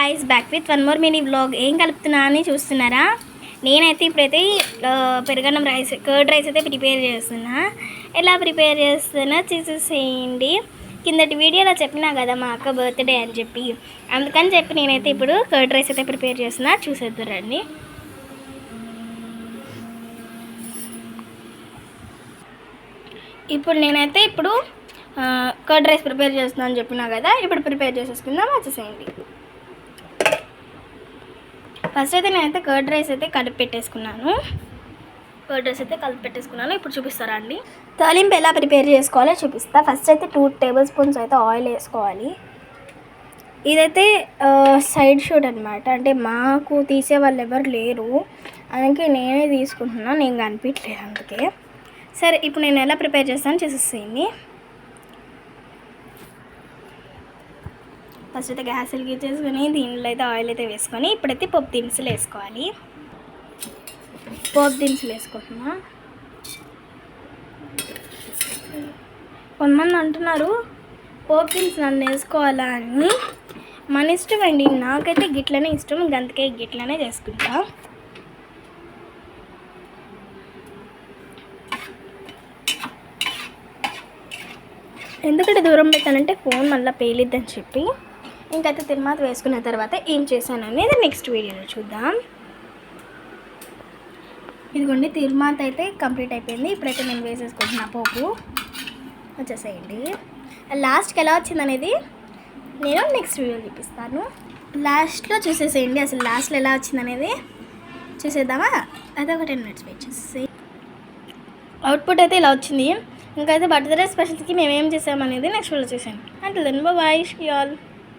Ice back with one more mini vlog. ఏం కలుపుతున్నా అని చూస్తున్నారా? నేనైతే ఇప్పుడైతే పెరుగన్నం రైస్, కర్డ్ రైస్ అయితే ప్రిపేర్ చేస్తున్నా. ఎలా ప్రిపేర్ చేస్తున్నా చూసేసేయండి. కిందటి వీడియోలో చెప్పినా కదా మా అక్క బర్త్డే అని చెప్పి, అందుకని చెప్పి నేనైతే ఇప్పుడు కర్డ్ రైస్ అయితే ప్రిపేర్ చేస్తున్నా. చూసేద్దురండి. ఇప్పుడు నేనైతే కర్డ్ రైస్ ప్రిపేర్ చేస్తున్నాను అని చెప్పినా కదా, ఇప్పుడు ప్రిపేర్ చేసేసుకుందాం. వచ్చేసేయండి. ఫస్ట్ అయితే నేనైతే కర్డ్ రైస్ అయితే కలిపి పెట్టేసుకున్నాను. ఇప్పుడు చూపిస్తారా అండి తాలింపు ఎలా ప్రిపేర్ చేసుకోవాలో చూపిస్తా. ఫస్ట్ అయితే 2 టేబుల్ స్పూన్స్ అయితే ఆయిల్ వేసుకోవాలి. ఇదైతే సైడ్ షూట్ అనమాట, అంటే మాకు తీసే వాళ్ళు ఎవరు లేరు, అందుకే నేనే తీసుకుంటున్నా. నేను కనిపించలేదు అందుకే. సరే, ఇప్పుడు నేను ఎలా ప్రిపేర్ చేస్తాను చూసేసేయండి. ఫస్ట్ అయితే గ్యాస్ వెలిగించేసుకొని దీనిలో అయితే ఆయిల్ అయితే వేసుకొని ఇప్పుడైతే పోపు దినుసులు వేసుకోవాలి. వేసుకుంటున్నా. కొంతమంది అంటున్నారు పోపు దినుసులు నన్ను వేసుకోవాలా అని. మన ఇష్టం అండి, నాకైతే గిట్లనే ఇష్టం, అందుకే గిట్లనే చేసుకుంటా. ఎందుకంటే దూరం పెట్టానంటే ఫోన్ మళ్ళీ పేలిద్దని చెప్పి. ఇంకైతే తిరుమాత వేసుకున్న తర్వాత ఏం చేశాను అనేది నెక్స్ట్ వీడియోలో చూద్దాం. ఇదిగోండి, తిరుమాత అయితే కంప్లీట్ అయిపోయింది. ఇప్పుడైతే నేను వేసేసుకుంటున్నా పోపు. వచ్చేసేయండి. లాస్ట్కి ఎలా వచ్చింది అనేది నేను నెక్స్ట్ వీడియో చూపిస్తాను. లాస్ట్లో చూసేసేయండి. అసలు లాస్ట్లో ఎలా వచ్చింది అనేది చూసేద్దామా? అదొక 10 minutes వెయిట్ చేసేసి. అవుట్పుట్ అయితే ఇలా వచ్చింది. ఇంకైతే బర్త్డే స్పెషల్స్కి మేము ఏం చేసామనేది నెక్స్ట్ వీడియో చూసాను. అంటే దెన్ బాయ్ ఆల్.